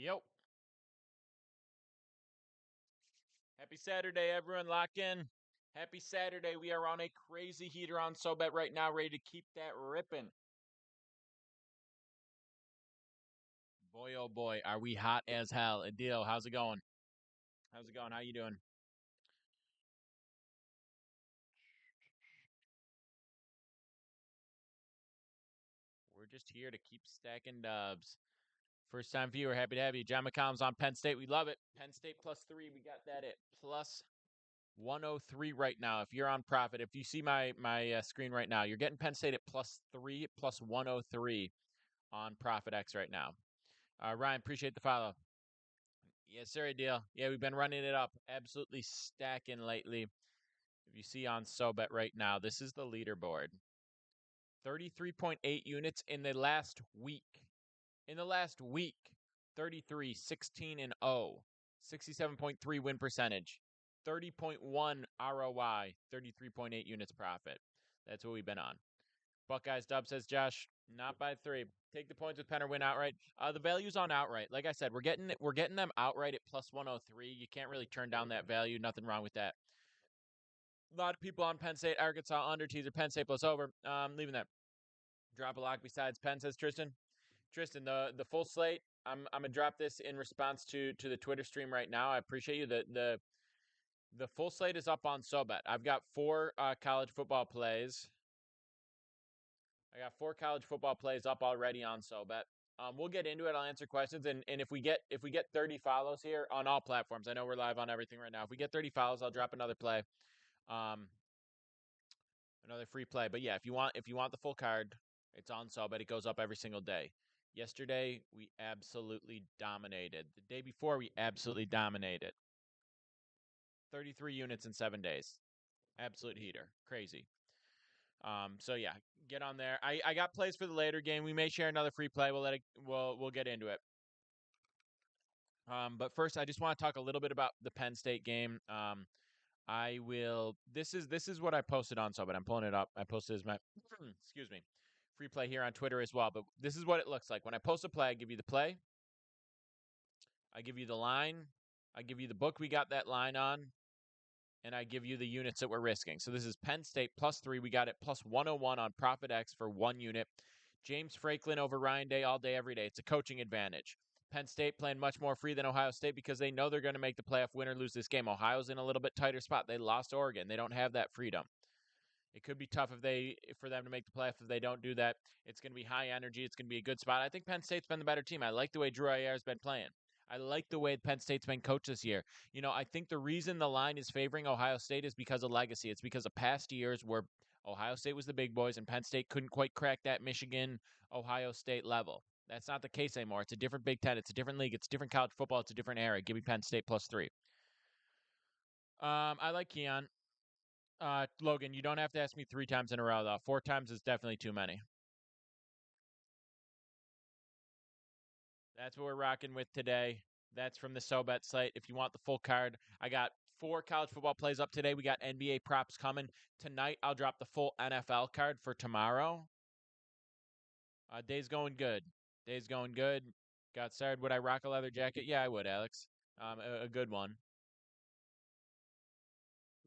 Yo. Happy Saturday, everyone. Lock in. Happy Saturday. We are on a crazy heater on SoBet right now, ready to keep that ripping. Boy, oh boy, are we hot as hell. Adil, how's it going? How's it going? How you doing? We're just here to keep stacking dubs. First time viewer, happy to have you. John McCollum's on Penn State. We love it. Penn State +3. We got that at plus 103 right now. If you're on profit, if you see my screen right now, you're getting Penn State at +3, plus 103 on Profit X right now. Ryan, appreciate the follow. Yes, sir, deal. Yeah, we've been running it up, absolutely stacking lately. If you see on SoBet right now, this is the leaderboard. 33.8 units in the last week. In the last week, 33, 16 and 0, 67.3 win percentage, 30.1 ROI, 33.8 units profit. That's what we've been on. Buckeyes Dub says Josh, not by 3. Take the points with Penn or win outright. The value's on outright. Like I said, we're getting them outright at plus 103. You can't really turn down that value. Nothing wrong with that. A lot of people on Penn State, Arkansas under teaser, Penn State plus over. Leaving that. Drop a lock besides Penn, says Tristan. Tristan, the full slate. I'm gonna drop this in response to the Twitter stream right now. I appreciate you. The full slate is up on SoBet. I've got 4 college football plays. I got 4 college football plays up already on SoBet. We'll get into it. I'll answer questions, and if we get 30 follows here on all platforms, I know we're live on everything right now. If we get 30 follows, I'll drop another play, another free play. But yeah, if you want the full card, it's on SoBet. It goes up every single day. Yesterday we absolutely dominated. The day before we absolutely dominated. 33 units in 7 days. Absolute heater. Crazy. So yeah, get on there. I got plays for the later game. We may share another free play. We'll get into it. But first, I just want to talk a little bit about the Penn State game. I will. This is what I posted on but I'm pulling it up. I posted as my excuse me, free play here on Twitter as well. But this is what it looks like when I post a play. I give you the play. I give you the line. I give you the book we got that line on, and I give you the units that we're risking. So this is Penn State +3. We got it plus 101 on Profit X for 1 unit. James Franklin over Ryan Day all day, every day. It's a coaching advantage. Penn State playing much more free than Ohio State because they know they're going to make the playoff, win or lose this game. Ohio's in a little bit tighter spot. They lost Oregon. They don't have that freedom. It could be tough for them to make the playoff if they don't do that. It's going to be high energy. It's going to be a good spot. I think Penn State's been the better team. I like the way Drew Ayer's been playing. I like the way Penn State's been coached this year. You know, I think the reason the line is favoring Ohio State is because of legacy. It's because of past years where Ohio State was the big boys and Penn State couldn't quite crack that Michigan, Ohio State level. That's not the case anymore. It's a different Big Ten. It's a different league. It's different college football. It's a different era. Give me Penn State +3. I like Keon. Logan, you don't have to ask me 3 times in a row, though. 4 times is definitely too many. That's what we're rocking with today. That's from the SoBet site. If you want the full card, I got 4 college football plays up today. We got NBA props coming. Tonight, I'll drop the full NFL card for tomorrow. Day's going good. Day's going good. Got started. Would I rock a leather jacket? Yeah, I would, Alex. A good one.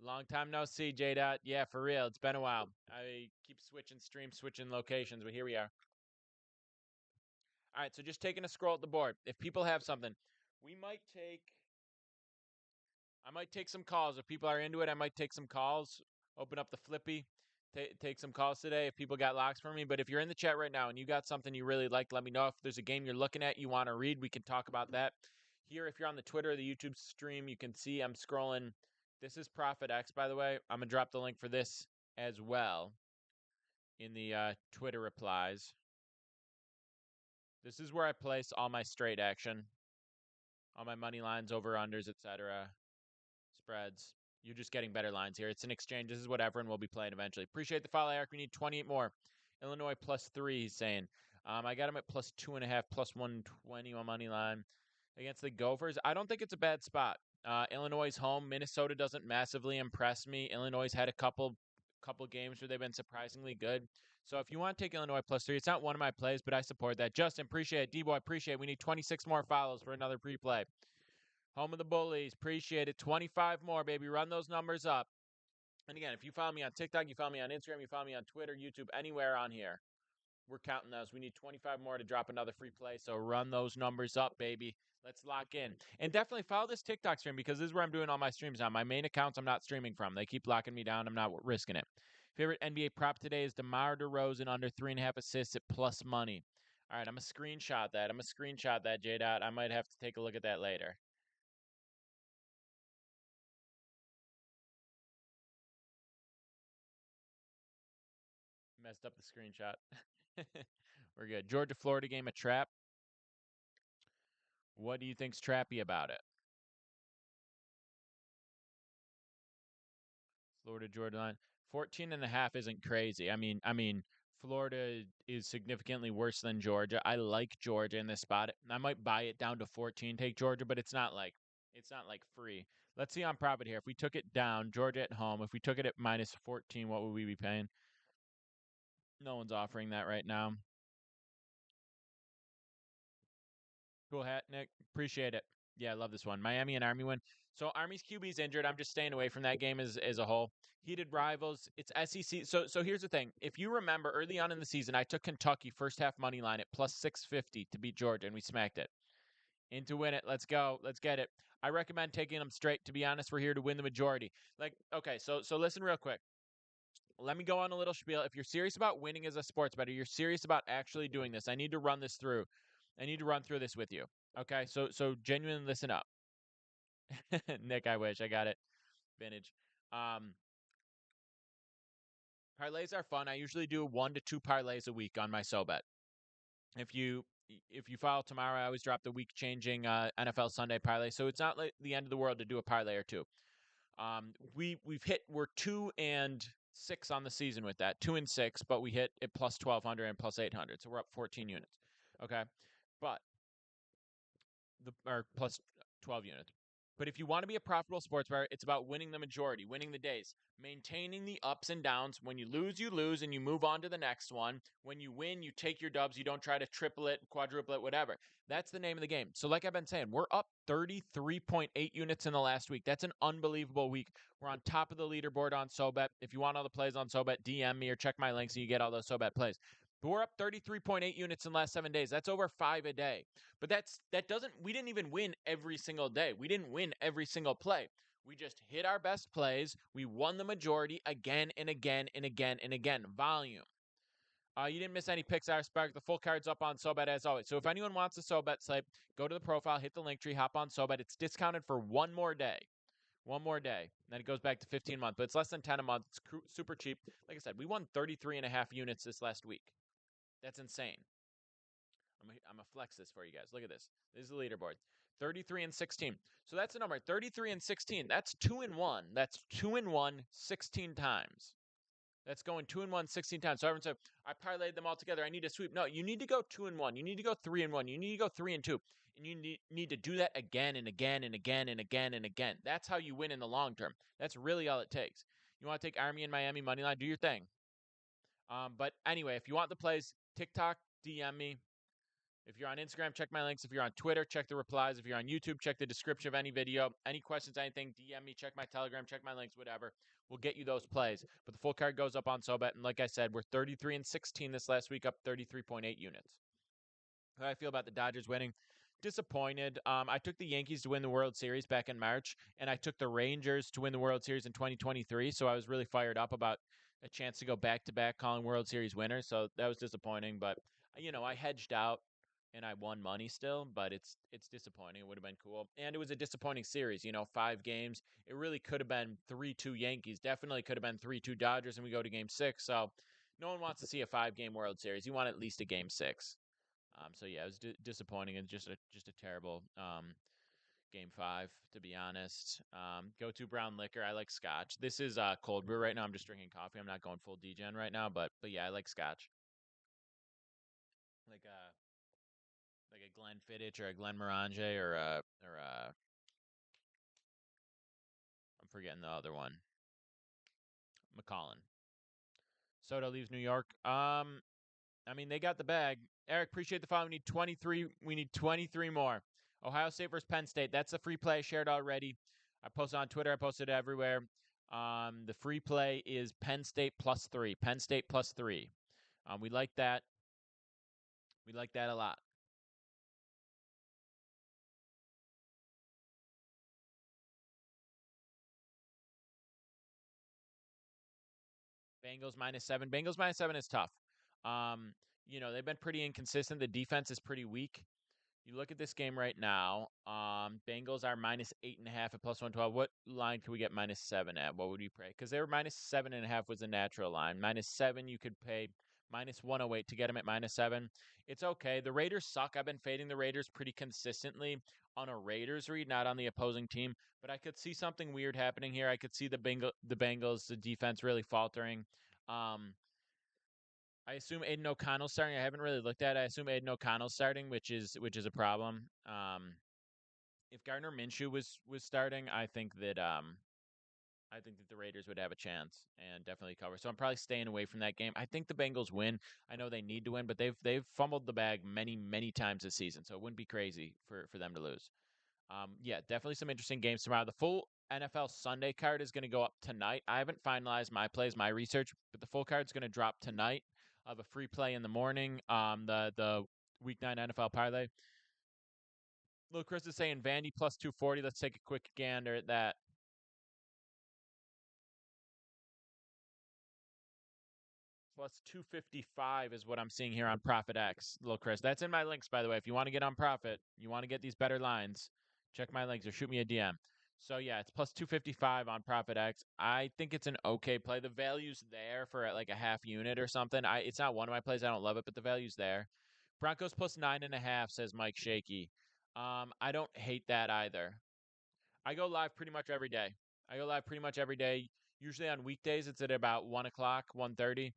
Long time no see, J Dot. Yeah, for real. It's been a while. I keep switching streams, switching locations, but here we are. All right, so just taking a scroll at the board. If people have something, we might take. I might take some calls. If people are into it, I might take some calls. Open up the Flippy. Take some calls today if people got locks for me. But if you're in the chat right now and you got something you really like, let me know. If there's a game you're looking at you want to read, we can talk about that. Here, if you're on the Twitter or the YouTube stream, you can see I'm scrolling. This is Profit X, by the way. I'm going to drop the link for this as well in the Twitter replies. This is where I place all my straight action, all my money lines, over-unders, etc., spreads. You're just getting better lines here. It's an exchange. This is what everyone will be playing eventually. Appreciate the follow, Eric. We need 28 more. Illinois +3, he's saying. I got him at +2.5, +120 on money line against the Gophers. I don't think it's a bad spot. Illinois' home. Minnesota doesn't massively impress me. Illinois had a couple couple games where they've been surprisingly good. So if you want to take Illinois +3, it's not one of my plays, but I support that. Justin, appreciate it. D-Boy, appreciate it. We need 26 more follows for another pre-play. Home of the Bullies, appreciate it. 25 more, baby. Run those numbers up. And again, if you follow me on TikTok, you follow me on Instagram, you follow me on Twitter, YouTube, anywhere on here, we're counting those. We need 25 more to drop another free play. So run those numbers up, baby. Let's lock in. And definitely follow this TikTok stream because this is where I'm doing all my streams now. My main accounts, I'm not streaming from. They keep locking me down. I'm not risking it. Favorite NBA prop today is DeMar DeRozan under 3.5 assists at plus money. All right, I'm going to screenshot that. J Dot. I might have to take a look at that later. Messed up the screenshot. We're good. Georgia Florida game a trap. What do you think's trappy about it? Florida Georgia line 14.5 isn't crazy. I mean Florida is significantly worse than Georgia. I like Georgia in this spot. I might buy it down to 14, take Georgia, but it's not like free. Let's see on profit here. If we took it down, Georgia at home, if we took it at minus 14, what would we be paying? No one's offering that right now. Cool hat, Nick. Appreciate it. Yeah, I love this one. Miami and Army win. So Army's QB's injured. I'm just staying away from that game as a whole. Heated rivals. It's SEC. So here's the thing. If you remember early on in the season, I took Kentucky first half money line at plus 650 to beat Georgia, and we smacked it. In to win it. Let's go. Let's get it. I recommend taking them straight. To be honest, we're here to win the majority. Like, okay, so listen real quick. Let me go on a little spiel. If you're serious about winning as a sports bettor, you're serious about actually doing this. I need to run this through. I need to run through this with you. Okay, so genuinely listen up. Nick, I wish I got it. Vintage. Um, Parlays are fun. I usually do 1 to 2 parlays a week on my SoBet. If you if you follow tomorrow, I always drop the week changing NFL Sunday parlay. So it's not like the end of the world to do a parlay or two. We're 2-6 on the season with that, 2-6, but we hit it plus 1,200 and plus 800, so we're up 14 units. Okay, but or plus 12 units. But if you want to be a profitable sports bettor, it's about winning the majority, winning the days, maintaining the ups and downs. When you lose, and you move on to the next one. When you win, you take your dubs. You don't try to triple it, quadruple it, whatever. That's the name of the game. So like I've been saying, we're up 33.8 units in the last week. That's an unbelievable week. We're on top of the leaderboard on SoBet. If you want all the plays on SoBet, DM me or check my links and you get all those SoBet plays. But we're up 33.8 units in the last 7 days. That's over 5 a day. But we didn't even win every single day. We didn't win every single play. We just hit our best plays. We won the majority again and again and again and again. Volume. You didn't miss any picks, I respect. The full card's up on SoBet as always. So if anyone wants a SoBet slate, go to the profile, hit the link tree, hop on SoBet. It's discounted for one more day. One more day. Then it goes back to 15 a month, but it's less than 10 a month. It's super cheap. Like I said, we won 33.5 units this last week. That's insane. I'm gonna flex this for you guys. Look at this. This is the leaderboard. 33-16. So that's the number. 33-16. That's 2-1. That's 2-1 16 times. That's going 2-1 16 times. So everyone said, I parlayed them all together. I need to sweep. No, you need to go 2-1. You need to go 3-1. You need to go 3-2. And you need to do that again and again and again and again and again. That's how you win in the long term. That's really all it takes. You want to take Army and Miami money line? Do your thing. But anyway, if you want the plays, TikTok, DM me. If you're on Instagram, check my links. If you're on Twitter, check the replies. If you're on YouTube, check the description of any video. Any questions, anything, DM me, check my Telegram, check my links, whatever. We'll get you those plays. But the full card goes up on SoBet. And like I said, we're 33-16 this last week, up 33.8 units. How I feel about the Dodgers winning? Disappointed. I took the Yankees to win the World Series back in March, and I took the Rangers to win the World Series in 2023. So I was really fired up about a chance to go back-to-back calling World Series winners. So that was disappointing. But, I hedged out and I won money still, but it's disappointing. It would have been cool. And it was a disappointing series, 5 games. It really could have been 3-2 Yankees. Definitely could have been 3-2 Dodgers, and we go to game 6. So no one wants to see a 5-game World Series. You want at least a game 6. So yeah, it was disappointing and just a terrible game 5, to be honest. Go to brown liquor. I like Scotch. This is cold brew right now. I'm just drinking coffee. I'm not going full degen right now, but yeah, I like Scotch. Like a Glenfiddich or a Glenmorangie or I'm forgetting the other one. Macallan. Soto leaves New York. I mean, they got the bag. Eric, appreciate the follow. We need 23. We need 23 more. Ohio State versus Penn State. That's the free play I shared already. I posted on Twitter. I posted it everywhere. The free play is Penn State +3. Penn State +3. We like that. We like that a lot. Bengals -7. Bengals -7 is tough. Um, they've been pretty inconsistent. The defense is pretty weak. You look at this game right now. Bengals are -8.5 at +112. What line can we get -7 at? What would you pay? Because they were -7.5 was a natural line. -7 you could pay -108 to get them at -7. It's okay. The Raiders suck. I've been fading the Raiders pretty consistently on a Raiders read, not on the opposing team. But I could see something weird happening here. I could see the Bengals, the defense really faltering. Um, I assume Aiden O'Connell's starting. I haven't really looked at it. I assume Aiden O'Connell's starting, which is a problem. If Gardner Minshew was starting, I think that the Raiders would have a chance and definitely cover. So I'm probably staying away from that game. I think the Bengals win. I know they need to win, but they've fumbled the bag many times this season, so it wouldn't be crazy for them to lose. Yeah, definitely some interesting games tomorrow. The full NFL Sunday card is going to go up tonight. I haven't finalized my plays, my research, but the full card is going to drop tonight. I have a free play in the morning. The Week 9 NFL parlay. Little Chris is saying Vandy +240. Let's take a quick gander at that. +255 is what I'm seeing here on Profit X. Little Chris, that's in my links, by the way. If you want to get on Profit, you want to get these better lines, check my links or shoot me a DM. So yeah, it's +255 on Profit X. I think it's an okay play. The value's there for like a half unit or something. It's not one of my plays. I don't love it, but the value's there. Broncos +9.5 says Mike Shaky. I don't hate that either. I go live pretty much every day. I go live pretty much every day. Usually on weekdays, it's at about 1 o'clock, 1:30.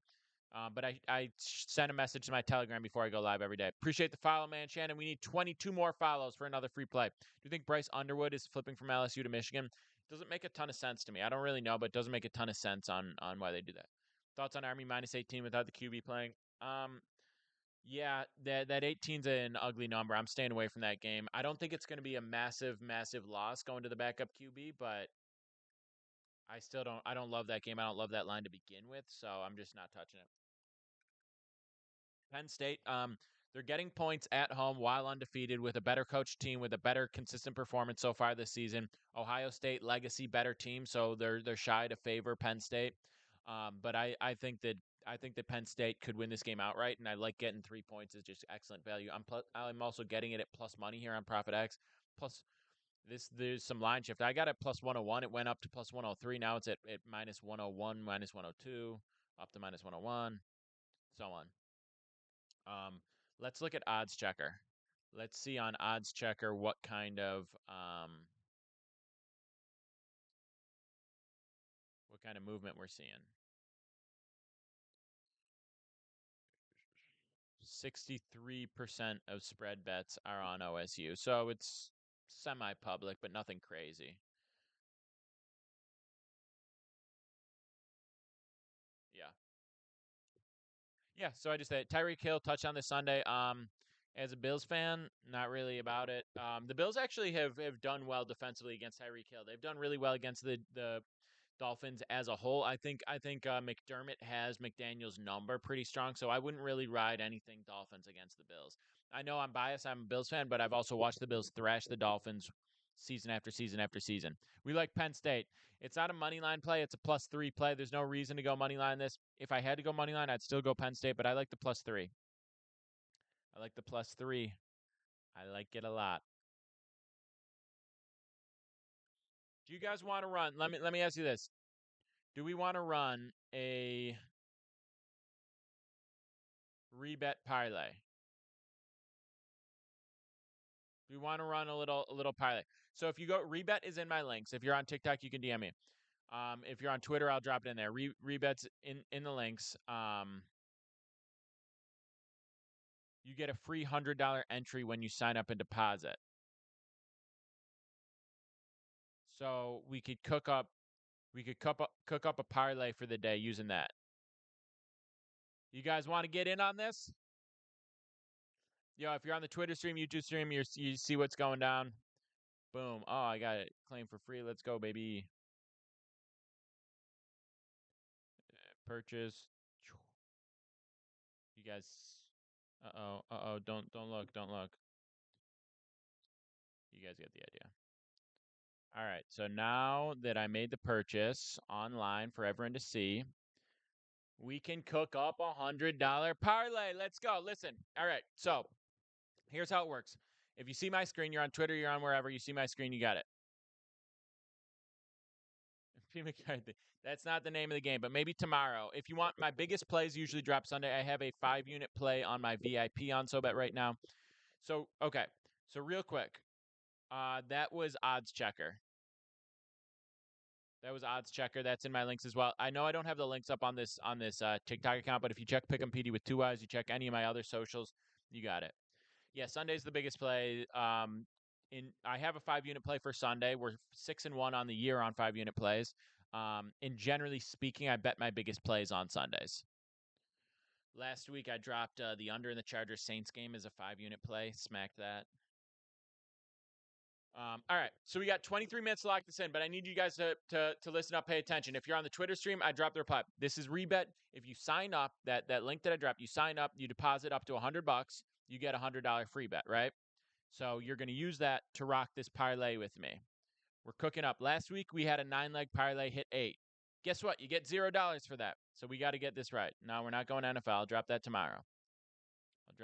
But I send a message to my Telegram before I go live every day. Appreciate the follow, man, Shannon. We need 22 more follows for another free play. Do you think Bryce Underwood is flipping from LSU to Michigan? Doesn't make a ton of sense to me. I don't really know, but it doesn't make a ton of sense on why they do that. Thoughts on Army -18 without the QB playing? Yeah, that 18's an ugly number. I'm staying away from that game. I don't think it's going to be a massive loss going to the backup QB, but I don't love that game. I don't love that line to begin with, so I'm just not touching it. Penn State, they're getting points at home while undefeated with a better coach team with a better consistent performance so far this season. Ohio State legacy better team, so they're shy to favor Penn State. But I think that Penn State could win this game outright, and I like getting 3 points is just excellent value. I'm also getting it at plus money here on Profit X. Plus there's some line shift. I got it +101. It went up to +103. Now it's at -101, -102, up to -101, so on. Um, let's look at odds checker. Let's see on odds checker what kind of movement we're seeing. 63% of spread bets are on OSU, so it's semi-public, but nothing crazy. Yeah, yeah. So I just said Tyreek Hill touchdown this Sunday. As a Bills fan, not really about it. The Bills actually have done well defensively against Tyreek Hill. They've done really well against the Dolphins as a whole. I think McDermott has McDaniel's number pretty strong, so I wouldn't really ride anything Dolphins against the Bills. I know I'm biased. I'm a Bills fan, but I've also watched the Bills thrash the Dolphins season after season after season. We like Penn State. It's not a money line play. It's a +3 play. There's no reason to go money line this. If I had to go money line, I'd still go Penn State, but I like the +3. I like the +3. I like it a lot. Do you guys want to run? Let me ask you this. Do we want to run a rebet parlay? We want to run a little parlay. So if you go rebet is in my links. If you're on TikTok, you can DM me. If you're on Twitter, I'll drop it in there. Rebets in the links. You get a free $100 entry when you sign up and deposit. So we could cook up a parlay for the day using that. You guys want to get in on this? Yo, if you're on the Twitter stream, YouTube stream, you see what's going down. Boom. Oh, I got it. Claim for free. Let's go, baby. Purchase. You guys. Uh-oh. Uh-oh. Don't look. Don't look. You guys get the idea. All right. So now that I made the purchase online for everyone to see, we can cook up $100 parlay. Let's go. Listen. All right. So here's how it works. If you see my screen, you're on Twitter, you're on wherever, you see my screen, you got it. P. McCarthy. That's not the name of the game, but maybe tomorrow. If you want, my biggest plays usually drop Sunday. I have a 5-unit play on my VIP on SoBet right now. So, okay. So real quick, that was Odds Checker. That was Odds Checker. That's in my links as well. I know I don't have the links up on this TikTok account, but if you check Pick'em PD with 2 eyes, you check any of my other socials, you got it. Yeah, Sunday's the biggest play. I have a 5-unit play for Sunday. We're 6-1 on the year on 5-unit plays. And generally speaking, I bet my biggest plays on Sundays. Last week I dropped the under in the Chargers Saints game as a 5-unit play. Smacked that. All right, so we got 23 minutes to lock this in, but I need you guys to listen up, pay attention. If you're on the Twitter stream, I dropped the reply. This is rebet. If you sign up, that link that I dropped, you sign up, you deposit up to $100, you get a $100 free bet, right? So you're going to use that to rock this parlay with me. We're cooking up. Last week we had a 9-leg parlay hit 8. Guess what? You get $0 for that. So we got to get this right. No, we're not going NFL. I'll drop that tomorrow. Let's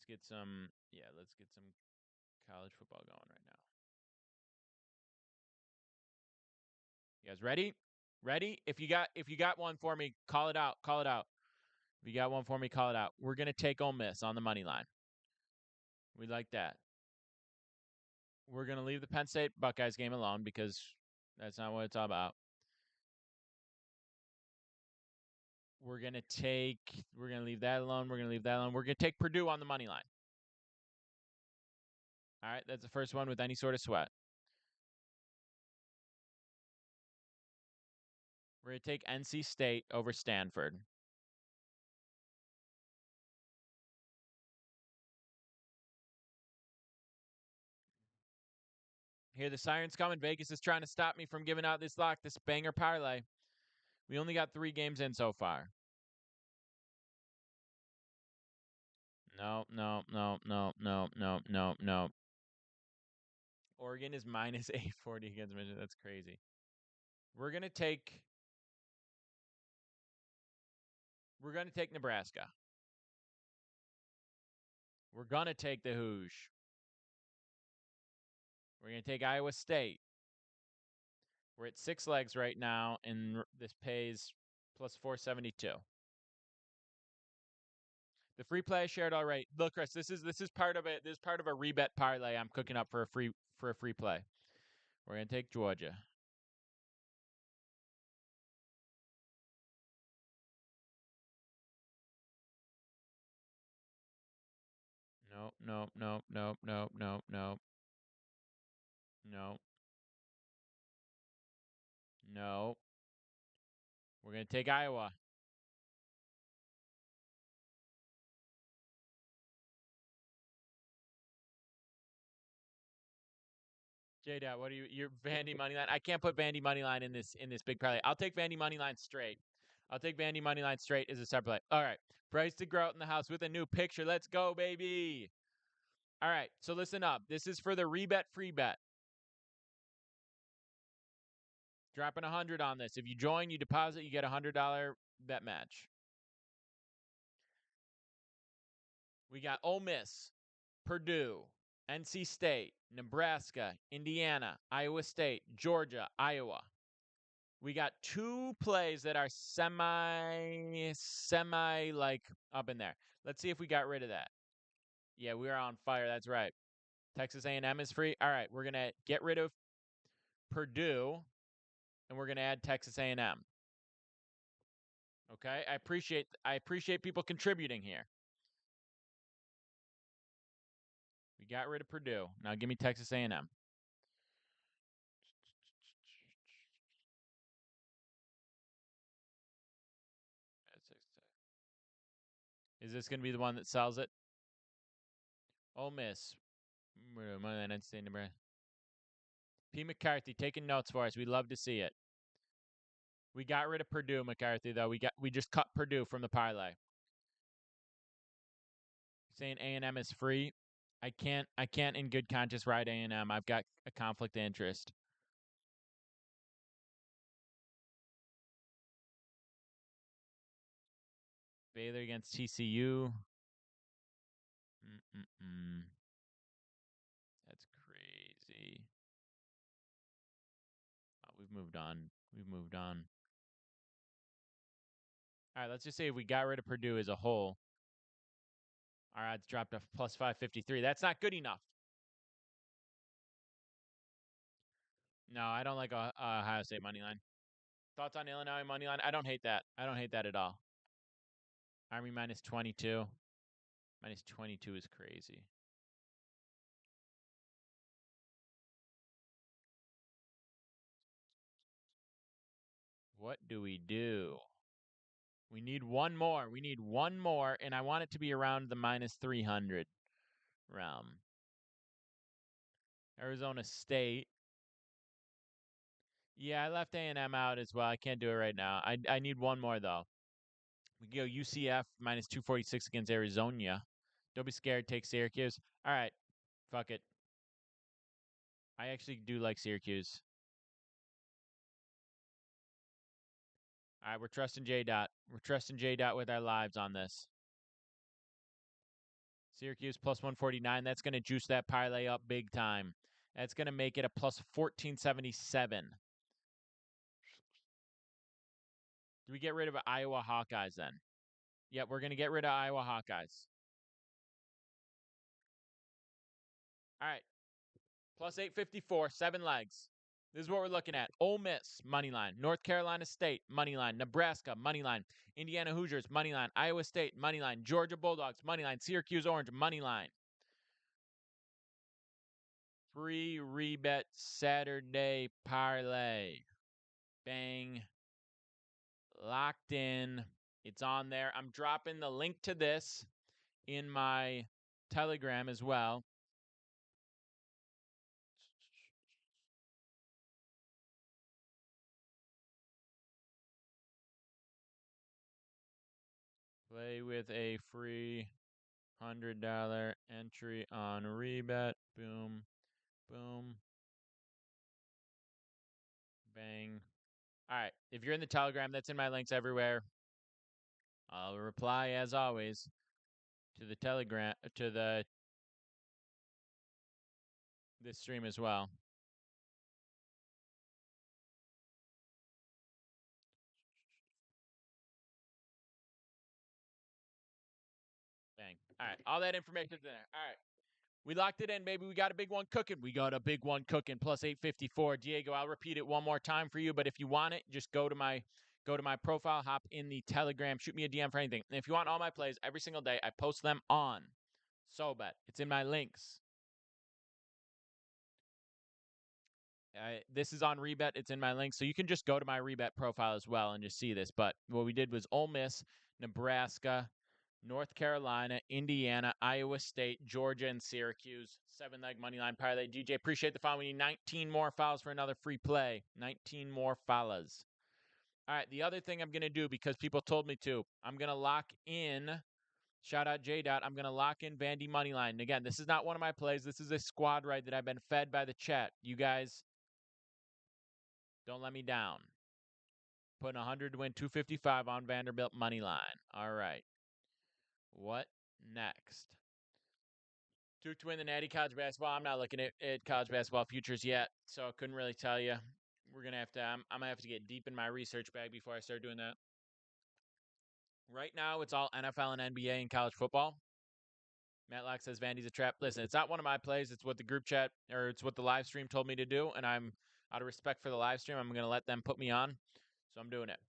get some college football going right now. You guys ready? Ready? If you got one for me, call it out. Call it out. If you got one for me, call it out. We're gonna take Ole Miss on the money line. We like that. We're gonna leave the Penn State Buckeyes game alone because that's not what it's all about. We're gonna leave that alone. We're gonna take Purdue on the money line. All right, that's the first one with any sort of sweat. We're gonna take NC State over Stanford. Hear the sirens coming. Vegas is trying to stop me from giving out this banger parlay. We only got 3 games in so far. No. Oregon is minus 840 against Michigan. That's crazy. We're gonna take Nebraska. We're gonna take the Hoosh. We're gonna take Iowa State. We're at 6 legs right now, and this pays plus 472. The free play I shared already. Look, Chris, this is part of it. This is part of a rebet parlay I'm cooking up for a free play. We're gonna take Georgia. No. No. We're gonna take Iowa. J-Dot, what are you're Vandy money line? I can't put Vandy money line in this big parlay. I'll take Vandy money line straight. I'll take Vandy money line straight as a separate play. All right. Bryce DeGroat in the house with a new picture. Let's go, baby. All right. So listen up. This is for the rebet free bet. Dropping 100 on this. If you join, you deposit, you get a $100 bet match. We got Ole Miss, Purdue, NC State, Nebraska, Indiana, Iowa State, Georgia, Iowa. We got 2 plays that are semi like up in there. Let's see if we got rid of that. Yeah, we are on fire. That's right. Texas A&M is free. All right, we're going to get rid of Purdue and we're going to add Texas A&M. Okay? I appreciate people contributing here. We got rid of Purdue. Now give me Texas A&M. Is this going to be the one that sells it? Ole Miss. P. McCarthy taking notes for us. We love to see it. We got rid of Purdue, McCarthy, though. We just cut Purdue from the parlay. Saying A&M is free. I can't in good conscience ride A&M. I've got a conflict of interest. Baylor against TCU. That's crazy. Oh, we've moved on. All right, let's just say if we got rid of Purdue as a whole, our odds dropped to plus 553. That's not good enough. No, I don't like Ohio State money line. Thoughts on Illinois money line? I don't hate that. I don't hate that at all. Army minus 22. Minus 22 is crazy. What do? We need one more. And I want it to be around the minus 300 realm. Arizona State. Yeah, I left A&M out as well. I can't do it right now. I need one more, though. We go UCF minus 246 against Arizona. Don't be scared. Take Syracuse. All right. Fuck it. I actually do like Syracuse. All right, we're trusting J Dot. We're trusting J Dot with our lives on this. Syracuse plus 149. That's going to juice that parlay up big time. That's going to make it a plus 1477. Do we get rid of Iowa Hawkeyes then? Yep, we're going to get rid of Iowa Hawkeyes. All right. Plus 854, 7 legs. This is what we're looking at. Ole Miss, money line. North Carolina State, money line. Nebraska, money line. Indiana Hoosiers, money line. Iowa State, money line. Georgia Bulldogs, money line. Syracuse Orange, money line. Free rebet Saturday parlay. Bang. Locked in. It's on there. I'm dropping the link to this in my Telegram as well. Play with a free $100 entry on rebet. Boom. Boom. Bang. All right. If you're in the Telegram, that's in my links everywhere. I'll reply as always to the Telegram to this stream as well. Bang. All right. All that information's in there. All right. We locked it in, baby. We got a big one cooking. Plus 854. Diego, I'll repeat it one more time for you, but if you want it, just go to my profile, hop in the Telegram, shoot me a DM for anything. And if you want all my plays every single day, I post them on SoBet. It's in my links. This is on Rebet. It's in my link. So you can just go to my Rebet profile as well and just see this. But what we did was Ole Miss, Nebraska, North Carolina, Indiana, Iowa State, Georgia, and Syracuse. 7-leg money line parlay. DJ, appreciate the follow. We need 19 more follows for another free play. 19 more follows. All right, the other thing I'm going to do, because people told me to, I'm going to lock in, shout out J Dot, I'm going to lock in Vandy money line. And again, this is not one of my plays. This is a squad ride that I've been fed by the chat. You guys don't let me down. Putting 100 to win 255 on Vanderbilt money line. All right. What next? Duke to win the Natty College basketball. I'm not looking at college basketball futures yet, so I couldn't really tell you. We're gonna have to. I'm gonna have to get deep in my research bag before I start doing that. Right now, it's all NFL and NBA and college football. Matlock says Vandy's a trap. Listen, it's not one of my plays. It's what the group chat or it's what the live stream told me to do, and I'm out of respect for the live stream. I'm gonna let them put me on, so I'm doing it.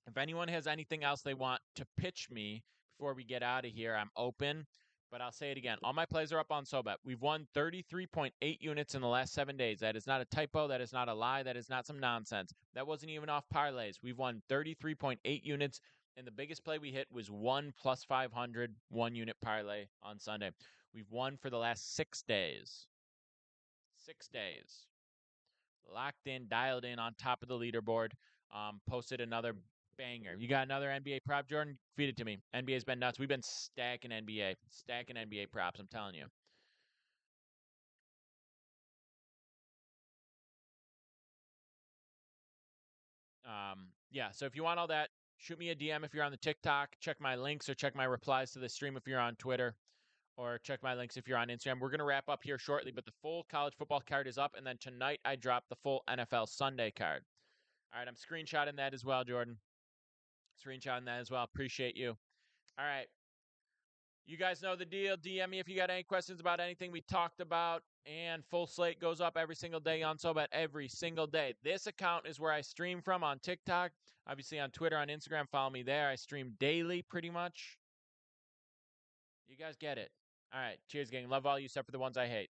If anyone has anything else they want to pitch me before we get out of here, I'm open. But I'll say it again. All my plays are up on SoBet. We've won 33.8 units in the last 7 days. That is not a typo. That is not a lie. That is not some nonsense. That wasn't even off parlays. We've won 33.8 units And the biggest play we hit was 1 plus 500 1-unit parlay on Sunday. We've won for the last 6 days. 6 days. Locked in, dialed in, on top of the leaderboard. Posted another banger. You got another NBA prop, Jordan? Feed it to me. NBA's been nuts. We've been stacking NBA props, I'm telling you. Yeah, so if you want all that, shoot me a DM if you're on the TikTok. Check my links or check my replies to the stream if you're on Twitter, or check my links if you're on Instagram. We're going to wrap up here shortly, but the full college football card is up, and then tonight I drop the full NFL Sunday card. All right, I'm screenshotting that as well, Jordan. Screenshotting that as well. Appreciate you. All right. You guys know the deal. DM me if you got any questions about anything we talked about. And full slate goes up every single day on SoBet, every single day. This account is where I stream from on TikTok. Obviously on Twitter, on Instagram, follow me there. I stream daily pretty much. You guys get it. All right. Cheers, gang. Love all you except for the ones I hate.